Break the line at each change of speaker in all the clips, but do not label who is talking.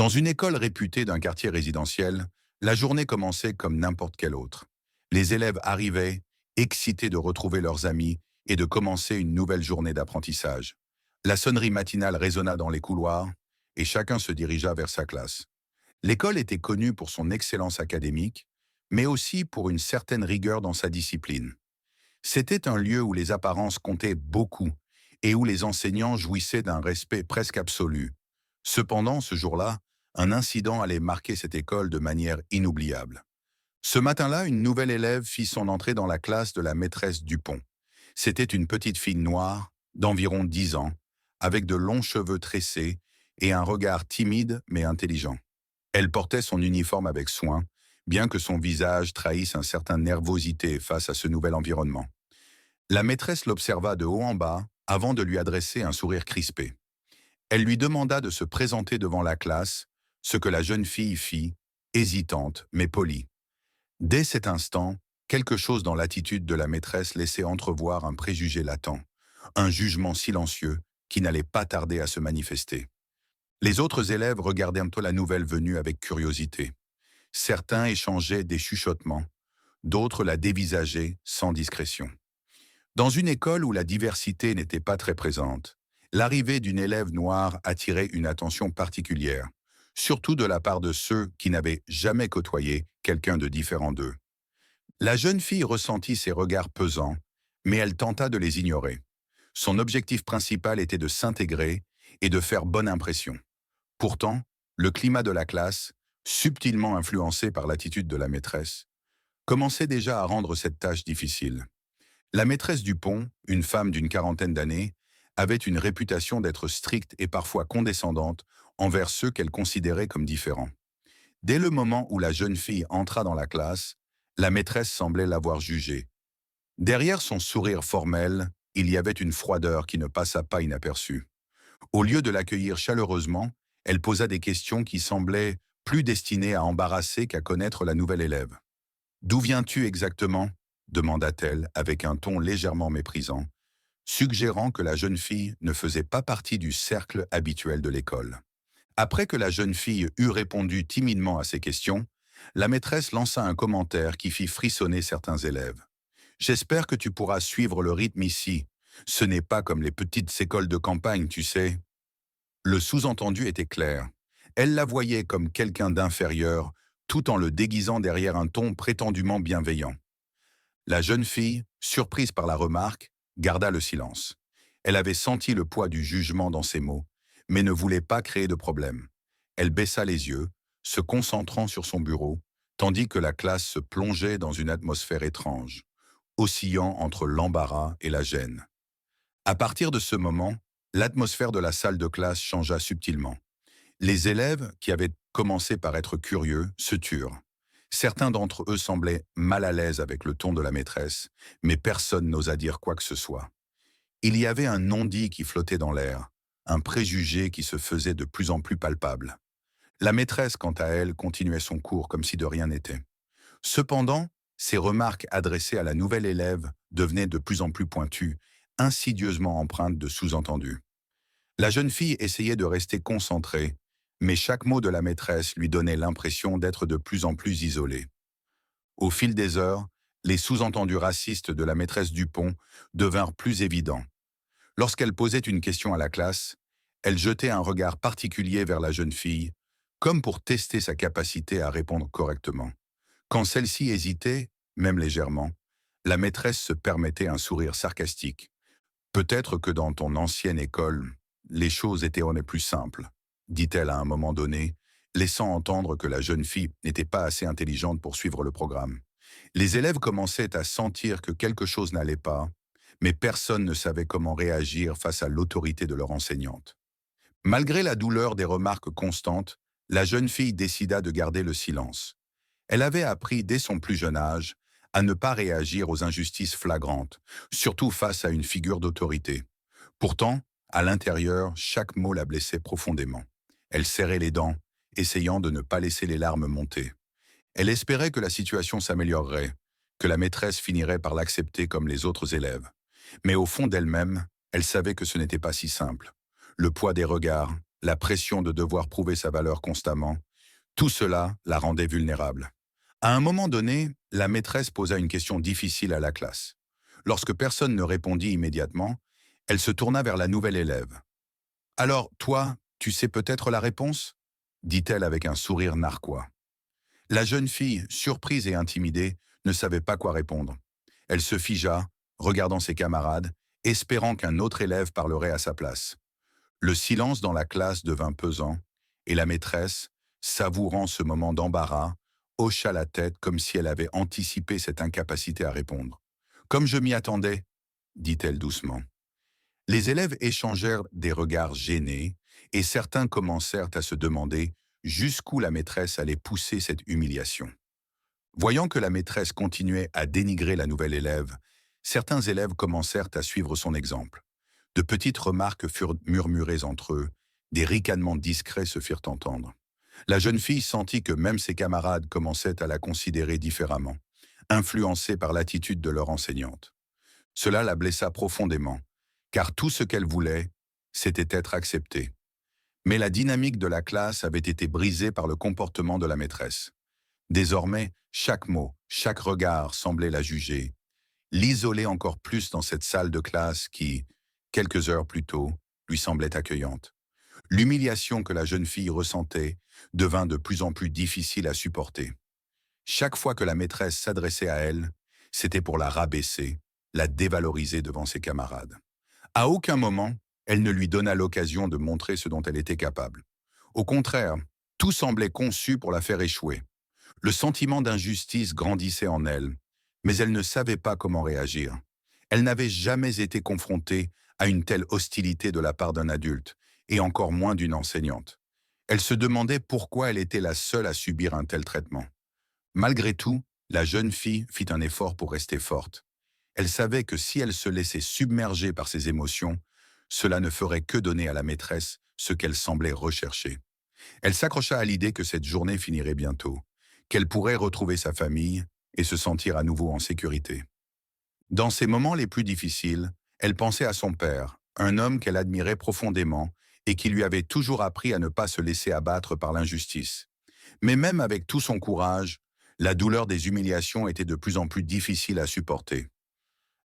Dans une école réputée d'un quartier résidentiel, la journée commençait comme n'importe quelle autre. Les élèves arrivaient, excités de retrouver leurs amis et de commencer une nouvelle journée d'apprentissage. La sonnerie matinale résonna dans les couloirs et chacun se dirigea vers sa classe. L'école était connue pour son excellence académique, mais aussi pour une certaine rigueur dans sa discipline. C'était un lieu où les apparences comptaient beaucoup et où les enseignants jouissaient d'un respect presque absolu. Cependant, ce jour-là, un incident allait marquer cette école de manière inoubliable. Ce matin-là, une nouvelle élève fit son entrée dans la classe de la maîtresse Dupont. C'était une petite fille noire, d'environ 10 ans, avec de longs cheveux tressés et un regard timide mais intelligent. Elle portait son uniforme avec soin, bien que son visage trahisse un certain nervosité face à ce nouvel environnement. La maîtresse l'observa de haut en bas avant de lui adresser un sourire crispé. Elle lui demanda de se présenter devant la classe, ce que la jeune fille fit, hésitante mais polie. Dès cet instant, quelque chose dans l'attitude de la maîtresse laissait entrevoir un préjugé latent, un jugement silencieux qui n'allait pas tarder à se manifester. Les autres élèves regardaient un peu la nouvelle venue avec curiosité. Certains échangeaient des chuchotements, d'autres la dévisageaient sans discrétion. Dans une école où la diversité n'était pas très présente, l'arrivée d'une élève noire attirait une attention particulière, surtout de la part de ceux qui n'avaient jamais côtoyé quelqu'un de différent d'eux. La jeune fille ressentit ces regards pesants, mais elle tenta de les ignorer. Son objectif principal était de s'intégrer et de faire bonne impression. Pourtant, le climat de la classe, subtilement influencé par l'attitude de la maîtresse, commençait déjà à rendre cette tâche difficile. La maîtresse Dupont, une femme d'une quarantaine d'années, avait une réputation d'être stricte et parfois condescendante envers ceux qu'elle considérait comme différents. Dès le moment où la jeune fille entra dans la classe, la maîtresse semblait l'avoir jugée. Derrière son sourire formel, il y avait une froideur qui ne passa pas inaperçue. Au lieu de l'accueillir chaleureusement, elle posa des questions qui semblaient plus destinées à embarrasser qu'à connaître la nouvelle élève. « D'où viens-tu exactement » demanda-t-elle avec un ton légèrement méprisant, suggérant que la jeune fille ne faisait pas partie du cercle habituel de l'école. Après que la jeune fille eut répondu timidement à ces questions, la maîtresse lança un commentaire qui fit frissonner certains élèves. « J'espère que tu pourras suivre le rythme ici. Ce n'est pas comme les petites écoles de campagne, tu sais. » Le sous-entendu était clair. Elle la voyait comme quelqu'un d'inférieur, tout en le déguisant derrière un ton prétendument bienveillant. La jeune fille, surprise par la remarque, garda le silence. Elle avait senti le poids du jugement dans ses mots, mais ne voulait pas créer de problème. Elle baissa les yeux, se concentrant sur son bureau, tandis que la classe se plongeait dans une atmosphère étrange, oscillant entre l'embarras et la gêne. À partir de ce moment, l'atmosphère de la salle de classe changea subtilement. Les élèves, qui avaient commencé par être curieux, se turent. Certains d'entre eux semblaient mal à l'aise avec le ton de la maîtresse, mais personne n'osa dire quoi que ce soit. Il y avait un non-dit qui flottait dans l'air, un préjugé qui se faisait de plus en plus palpable. La maîtresse, quant à elle, continuait son cours comme si de rien n'était. Cependant, ses remarques adressées à la nouvelle élève devenaient de plus en plus pointues, insidieusement empreintes de sous-entendus. La jeune fille essayait de rester concentrée, mais chaque mot de la maîtresse lui donnait l'impression d'être de plus en plus isolée. Au fil des heures, les sous-entendus racistes de la maîtresse Dupont devinrent plus évidents. Lorsqu'elle posait une question à la classe, elle jetait un regard particulier vers la jeune fille, comme pour tester sa capacité à répondre correctement. Quand celle-ci hésitait, même légèrement, la maîtresse se permettait un sourire sarcastique. « Peut-être que dans ton ancienne école, les choses étaient plus simples, » dit-elle à un moment donné, laissant entendre que la jeune fille n'était pas assez intelligente pour suivre le programme. Les élèves commençaient à sentir que quelque chose n'allait pas, mais personne ne savait comment réagir face à l'autorité de leur enseignante. Malgré la douleur des remarques constantes, la jeune fille décida de garder le silence. Elle avait appris dès son plus jeune âge à ne pas réagir aux injustices flagrantes, surtout face à une figure d'autorité. Pourtant, à l'intérieur, chaque mot la blessait profondément. Elle serrait les dents, essayant de ne pas laisser les larmes monter. Elle espérait que la situation s'améliorerait, que la maîtresse finirait par l'accepter comme les autres élèves. Mais au fond d'elle-même, elle savait que ce n'était pas si simple. Le poids des regards, la pression de devoir prouver sa valeur constamment, tout cela la rendait vulnérable. À un moment donné, la maîtresse posa une question difficile à la classe. Lorsque personne ne répondit immédiatement, elle se tourna vers la nouvelle élève. « Alors, toi, tu sais peut-être la réponse ?» dit-elle avec un sourire narquois. La jeune fille, surprise et intimidée, ne savait pas quoi répondre. Elle se figea, regardant ses camarades, espérant qu'un autre élève parlerait à sa place. Le silence dans la classe devint pesant, et la maîtresse, savourant ce moment d'embarras, hocha la tête comme si elle avait anticipé cette incapacité à répondre. « Comme je m'y attendais, » dit-elle doucement. Les élèves échangèrent des regards gênés, et certains commencèrent à se demander jusqu'où la maîtresse allait pousser cette humiliation. Voyant que la maîtresse continuait à dénigrer la nouvelle élève, certains élèves commencèrent à suivre son exemple. De petites remarques furent murmurées entre eux, des ricanements discrets se firent entendre. La jeune fille sentit que même ses camarades commençaient à la considérer différemment, influencés par l'attitude de leur enseignante. Cela la blessa profondément, car tout ce qu'elle voulait, c'était être acceptée. Mais la dynamique de la classe avait été brisée par le comportement de la maîtresse. Désormais, chaque mot, chaque regard semblait la juger, l'isoler encore plus dans cette salle de classe qui, quelques heures plus tôt, lui semblait accueillante. L'humiliation que la jeune fille ressentait devint de plus en plus difficile à supporter. Chaque fois que la maîtresse s'adressait à elle, c'était pour la rabaisser, la dévaloriser devant ses camarades. À aucun moment, elle ne lui donna l'occasion de montrer ce dont elle était capable. Au contraire, tout semblait conçu pour la faire échouer. Le sentiment d'injustice grandissait en elle, mais elle ne savait pas comment réagir. Elle n'avait jamais été confrontée à une telle hostilité de la part d'un adulte, et encore moins d'une enseignante. Elle se demandait pourquoi elle était la seule à subir un tel traitement. Malgré tout, la jeune fille fit un effort pour rester forte. Elle savait que si elle se laissait submerger par ses émotions, cela ne ferait que donner à la maîtresse ce qu'elle semblait rechercher. Elle s'accrocha à l'idée que cette journée finirait bientôt, qu'elle pourrait retrouver sa famille et se sentir à nouveau en sécurité. Dans ces moments les plus difficiles, elle pensait à son père, un homme qu'elle admirait profondément et qui lui avait toujours appris à ne pas se laisser abattre par l'injustice. Mais même avec tout son courage, la douleur des humiliations était de plus en plus difficile à supporter.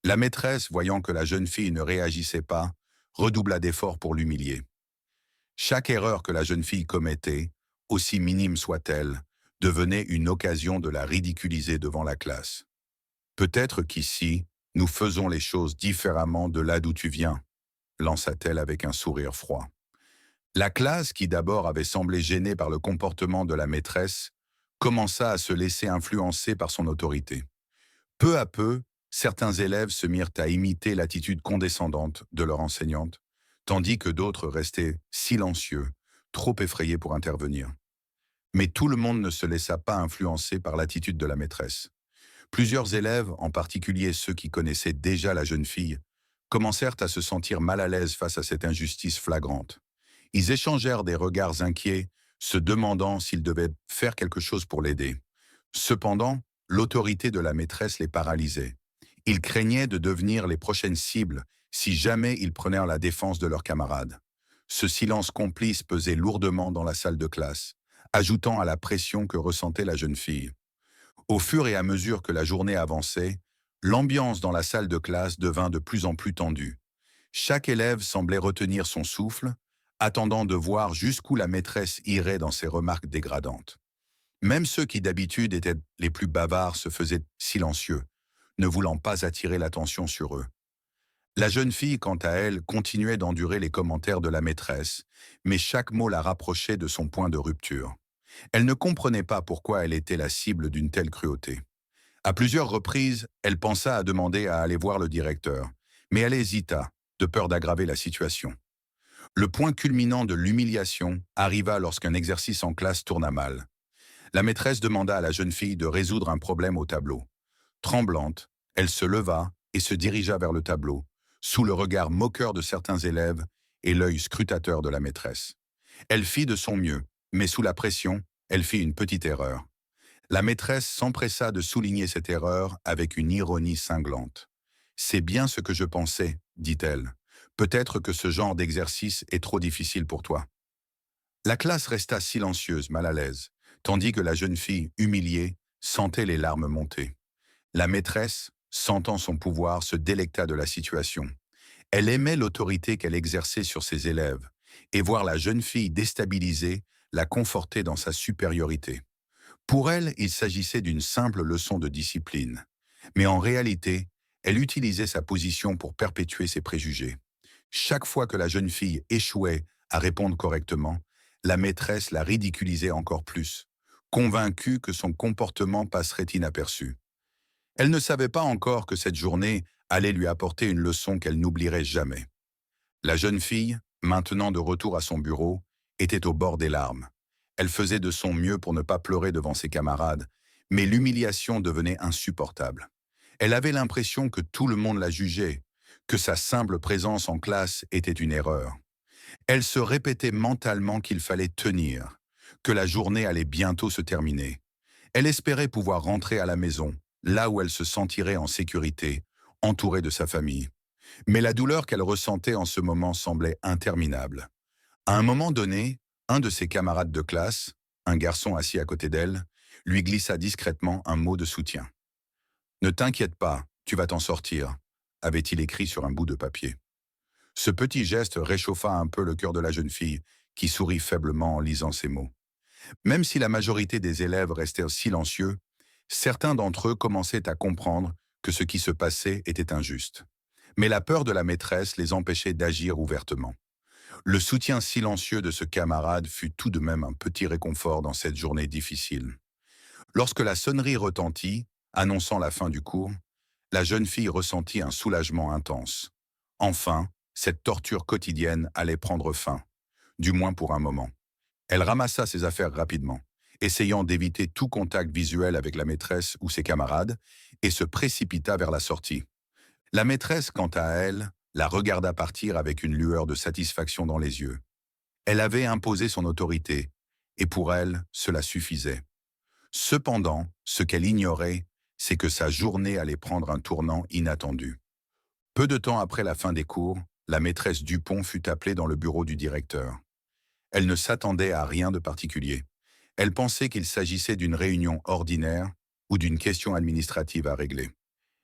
La maîtresse, voyant que la jeune fille ne réagissait pas, redoubla d'efforts pour l'humilier. Chaque erreur que la jeune fille commettait, aussi minime soit-elle, devenait une occasion de la ridiculiser devant la classe. Peut-être qu'ici, nous faisons les choses différemment de là d'où tu viens, lança-t-elle avec un sourire froid. La classe, qui d'abord avait semblé gênée par le comportement de la maîtresse, commença à se laisser influencer par son autorité. Peu à peu, certains élèves se mirent à imiter l'attitude condescendante de leur enseignante, tandis que d'autres restaient silencieux, trop effrayés pour intervenir. Mais tout le monde ne se laissa pas influencer par l'attitude de la maîtresse. Plusieurs élèves, en particulier ceux qui connaissaient déjà la jeune fille, commencèrent à se sentir mal à l'aise face à cette injustice flagrante. Ils échangèrent des regards inquiets, se demandant s'ils devaient faire quelque chose pour l'aider. Cependant, l'autorité de la maîtresse les paralysait. Ils craignaient de devenir les prochaines cibles si jamais ils prenaient la défense de leurs camarades. Ce silence complice pesait lourdement dans la salle de classe, ajoutant à la pression que ressentait la jeune fille. Au fur et à mesure que la journée avançait, l'ambiance dans la salle de classe devint de plus en plus tendue. Chaque élève semblait retenir son souffle, attendant de voir jusqu'où la maîtresse irait dans ses remarques dégradantes. Même ceux qui d'habitude étaient les plus bavards se faisaient silencieux, ne voulant pas attirer l'attention sur eux. La jeune fille, quant à elle, continuait d'endurer les commentaires de la maîtresse, mais chaque mot la rapprochait de son point de rupture. Elle ne comprenait pas pourquoi elle était la cible d'une telle cruauté. À plusieurs reprises, elle pensa à demander à aller voir le directeur, mais elle hésita, de peur d'aggraver la situation. Le point culminant de l'humiliation arriva lorsqu'un exercice en classe tourna mal. La maîtresse demanda à la jeune fille de résoudre un problème au tableau. Tremblante, elle se leva et se dirigea vers le tableau, sous le regard moqueur de certains élèves et l'œil scrutateur de la maîtresse. Elle fit de son mieux, mais sous la pression, elle fit une petite erreur. La maîtresse s'empressa de souligner cette erreur avec une ironie cinglante. « C'est bien ce que je pensais, dit-elle. Peut-être que ce genre d'exercice est trop difficile pour toi. » La classe resta silencieuse, mal à l'aise, tandis que la jeune fille, humiliée, sentait les larmes monter. La maîtresse, sentant son pouvoir, se délecta de la situation. Elle aimait l'autorité qu'elle exerçait sur ses élèves, et voir la jeune fille déstabilisée la confortait dans sa supériorité. Pour elle, il s'agissait d'une simple leçon de discipline. Mais en réalité, elle utilisait sa position pour perpétuer ses préjugés. Chaque fois que la jeune fille échouait à répondre correctement, la maîtresse la ridiculisait encore plus, convaincue que son comportement passerait inaperçu. Elle ne savait pas encore que cette journée allait lui apporter une leçon qu'elle n'oublierait jamais. La jeune fille, maintenant de retour à son bureau, était au bord des larmes. Elle faisait de son mieux pour ne pas pleurer devant ses camarades, mais l'humiliation devenait insupportable. Elle avait l'impression que tout le monde la jugeait, que sa simple présence en classe était une erreur. Elle se répétait mentalement qu'il fallait tenir, que la journée allait bientôt se terminer. Elle espérait pouvoir rentrer à la maison, là où elle se sentirait en sécurité, entourée de sa famille. Mais la douleur qu'elle ressentait en ce moment semblait interminable. À un moment donné, un de ses camarades de classe, un garçon assis à côté d'elle, lui glissa discrètement un mot de soutien. « Ne t'inquiète pas, tu vas t'en sortir », avait-il écrit sur un bout de papier. Ce petit geste réchauffa un peu le cœur de la jeune fille, qui sourit faiblement en lisant ces mots. Même si la majorité des élèves restèrent silencieux, certains d'entre eux commençaient à comprendre que ce qui se passait était injuste. Mais la peur de la maîtresse les empêchait d'agir ouvertement. Le soutien silencieux de ce camarade fut tout de même un petit réconfort dans cette journée difficile. Lorsque la sonnerie retentit, annonçant la fin du cours, la jeune fille ressentit un soulagement intense. Enfin, cette torture quotidienne allait prendre fin, du moins pour un moment. Elle ramassa ses affaires rapidement, essayant d'éviter tout contact visuel avec la maîtresse ou ses camarades, et se précipita vers la sortie. La maîtresse, quant à elle, la regarda partir avec une lueur de satisfaction dans les yeux. Elle avait imposé son autorité, et pour elle, cela suffisait. Cependant, ce qu'elle ignorait, c'est que sa journée allait prendre un tournant inattendu. Peu de temps après la fin des cours, la maîtresse Dupont fut appelée dans le bureau du directeur. Elle ne s'attendait à rien de particulier. Elle pensait qu'il s'agissait d'une réunion ordinaire ou d'une question administrative à régler.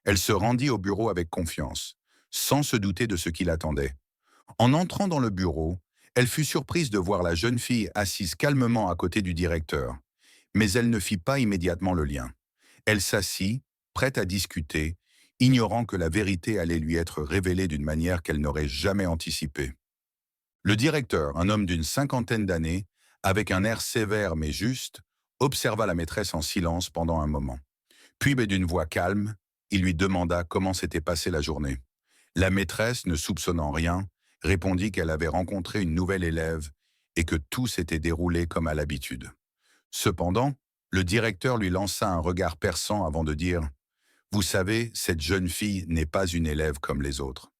Elle se rendit au bureau avec confiance, sans se douter de ce qui l'attendait. En entrant dans le bureau, elle fut surprise de voir la jeune fille assise calmement à côté du directeur. Mais elle ne fit pas immédiatement le lien. Elle s'assit, prête à discuter, ignorant que la vérité allait lui être révélée d'une manière qu'elle n'aurait jamais anticipée. Le directeur, un homme d'une cinquantaine d'années, avec un air sévère mais juste, observa la maîtresse en silence pendant un moment. Puis, mais d'une voix calme, il lui demanda comment s'était passée la journée. La maîtresse, ne soupçonnant rien, répondit qu'elle avait rencontré une nouvelle élève et que tout s'était déroulé comme à l'habitude. Cependant, le directeur lui lança un regard perçant avant de dire « Vous savez, cette jeune fille n'est pas une élève comme les autres. »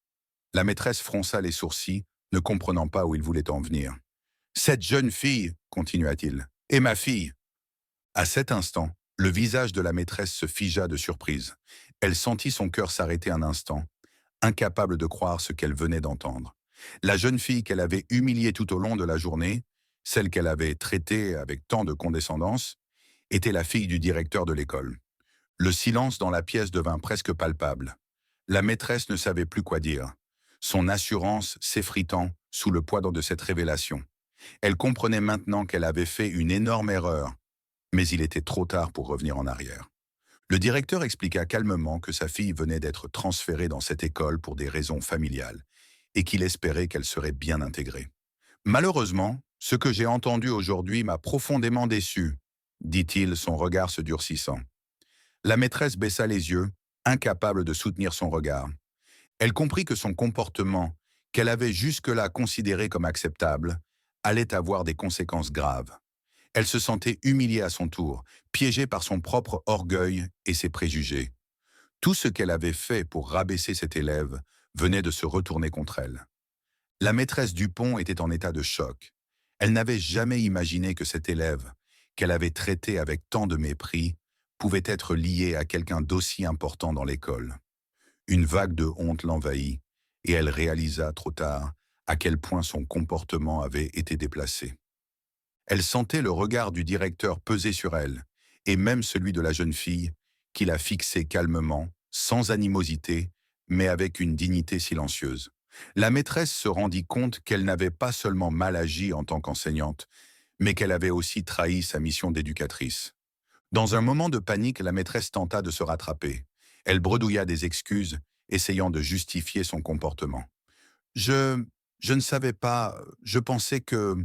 La maîtresse fronça les sourcils, ne comprenant pas où il voulait en venir. « Cette jeune fille, continua-t-il, est ma fille. » À cet instant, le visage de la maîtresse se figea de surprise. Elle sentit son cœur s'arrêter un instant, incapable de croire ce qu'elle venait d'entendre. La jeune fille qu'elle avait humiliée tout au long de la journée, celle qu'elle avait traitée avec tant de condescendance, était la fille du directeur de l'école. Le silence dans la pièce devint presque palpable. La maîtresse ne savait plus quoi dire, son assurance s'effritant sous le poids de cette révélation. Elle comprenait maintenant qu'elle avait fait une énorme erreur, mais il était trop tard pour revenir en arrière. Le directeur expliqua calmement que sa fille venait d'être transférée dans cette école pour des raisons familiales et qu'il espérait qu'elle serait bien intégrée. « Malheureusement, ce que j'ai entendu aujourd'hui m'a profondément déçu, » dit-il, son regard se durcissant. La maîtresse baissa les yeux, incapable de soutenir son regard. Elle comprit que son comportement, qu'elle avait jusque-là considéré comme acceptable, allait avoir des conséquences graves. Elle se sentait humiliée à son tour, piégée par son propre orgueil et ses préjugés. Tout ce qu'elle avait fait pour rabaisser cet élève venait de se retourner contre elle. La maîtresse Dupont était en état de choc. Elle n'avait jamais imaginé que cet élève, qu'elle avait traité avec tant de mépris, pouvait être lié à quelqu'un d'aussi important dans l'école. Une vague de honte l'envahit, et elle réalisa trop tard à quel point son comportement avait été déplacé. Elle sentait le regard du directeur peser sur elle, et même celui de la jeune fille, qui la fixait calmement, sans animosité, mais avec une dignité silencieuse. La maîtresse se rendit compte qu'elle n'avait pas seulement mal agi en tant qu'enseignante, mais qu'elle avait aussi trahi sa mission d'éducatrice. Dans un moment de panique, la maîtresse tenta de se rattraper. Elle bredouilla des excuses, essayant de justifier son comportement. Je, je ne savais pas, je pensais que...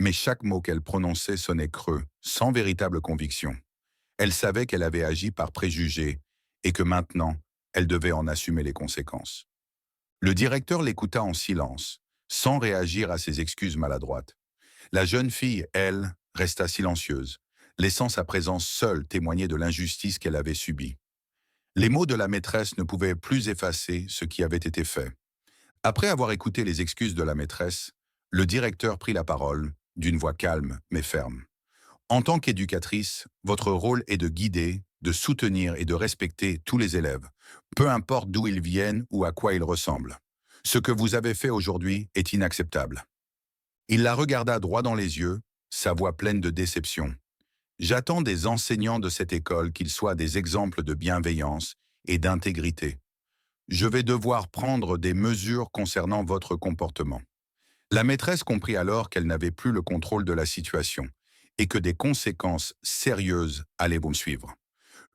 Mais chaque mot qu'elle prononçait sonnait creux, sans véritable conviction. Elle savait qu'elle avait agi par préjugé et que maintenant, elle devait en assumer les conséquences. Le directeur l'écouta en silence, sans réagir à ses excuses maladroites. La jeune fille, elle, resta silencieuse, laissant sa présence seule témoigner de l'injustice qu'elle avait subie. Les mots de la maîtresse ne pouvaient plus effacer ce qui avait été fait. Après avoir écouté les excuses de la maîtresse, le directeur prit la parole, d'une voix calme mais ferme. En tant qu'éducatrice, votre rôle est de guider, de soutenir et de respecter tous les élèves, peu importe d'où ils viennent ou à quoi ils ressemblent. Ce que vous avez fait aujourd'hui est inacceptable. Il la regarda droit dans les yeux, sa voix pleine de déception. J'attends des enseignants de cette école qu'ils soient des exemples de bienveillance et d'intégrité. Je vais devoir prendre des mesures concernant votre comportement. La maîtresse comprit alors qu'elle n'avait plus le contrôle de la situation et que des conséquences sérieuses allaient vous suivre.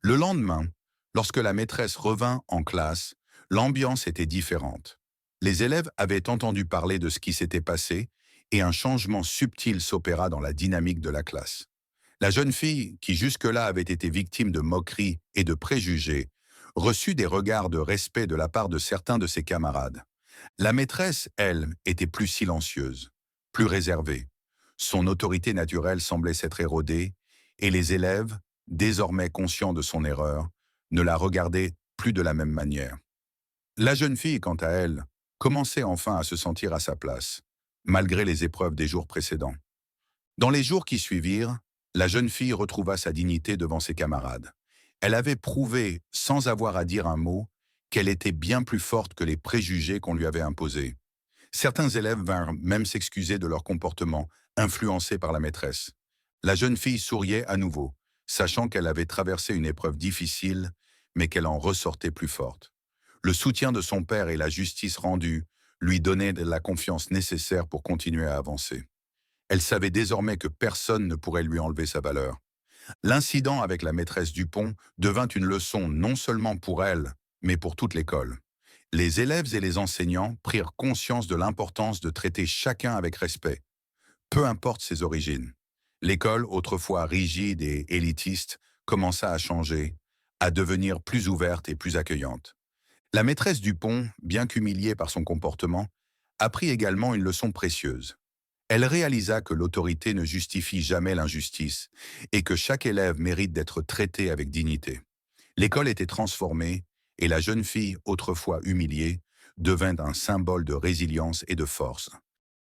Le lendemain, lorsque la maîtresse revint en classe, l'ambiance était différente. Les élèves avaient entendu parler de ce qui s'était passé et un changement subtil s'opéra dans la dynamique de la classe. La jeune fille, qui jusque-là avait été victime de moqueries et de préjugés, reçut des regards de respect de la part de certains de ses camarades. La maîtresse, elle, était plus silencieuse, plus réservée. Son autorité naturelle semblait s'être érodée, et les élèves, désormais conscients de son erreur, ne la regardaient plus de la même manière. La jeune fille, quant à elle, commençait enfin à se sentir à sa place, malgré les épreuves des jours précédents. Dans les jours qui suivirent, la jeune fille retrouva sa dignité devant ses camarades. Elle avait prouvé, sans avoir à dire un mot, qu'elle était bien plus forte que les préjugés qu'on lui avait imposés. Certains élèves vinrent même s'excuser de leur comportement, influencé par la maîtresse. La jeune fille souriait à nouveau, sachant qu'elle avait traversé une épreuve difficile, mais qu'elle en ressortait plus forte. Le soutien de son père et la justice rendue lui donnaient la confiance nécessaire pour continuer à avancer. Elle savait désormais que personne ne pourrait lui enlever sa valeur. L'incident avec la maîtresse Dupont devint une leçon non seulement pour elle, mais pour toute l'école. Les élèves et les enseignants prirent conscience de l'importance de traiter chacun avec respect, peu importe ses origines. L'école, autrefois rigide et élitiste, commença à changer, à devenir plus ouverte et plus accueillante. La maîtresse Dupont, bien qu'humiliée par son comportement, apprit également une leçon précieuse. Elle réalisa que l'autorité ne justifie jamais l'injustice et que chaque élève mérite d'être traité avec dignité. L'école était transformée et la jeune fille, autrefois humiliée, devint un symbole de résilience et de force.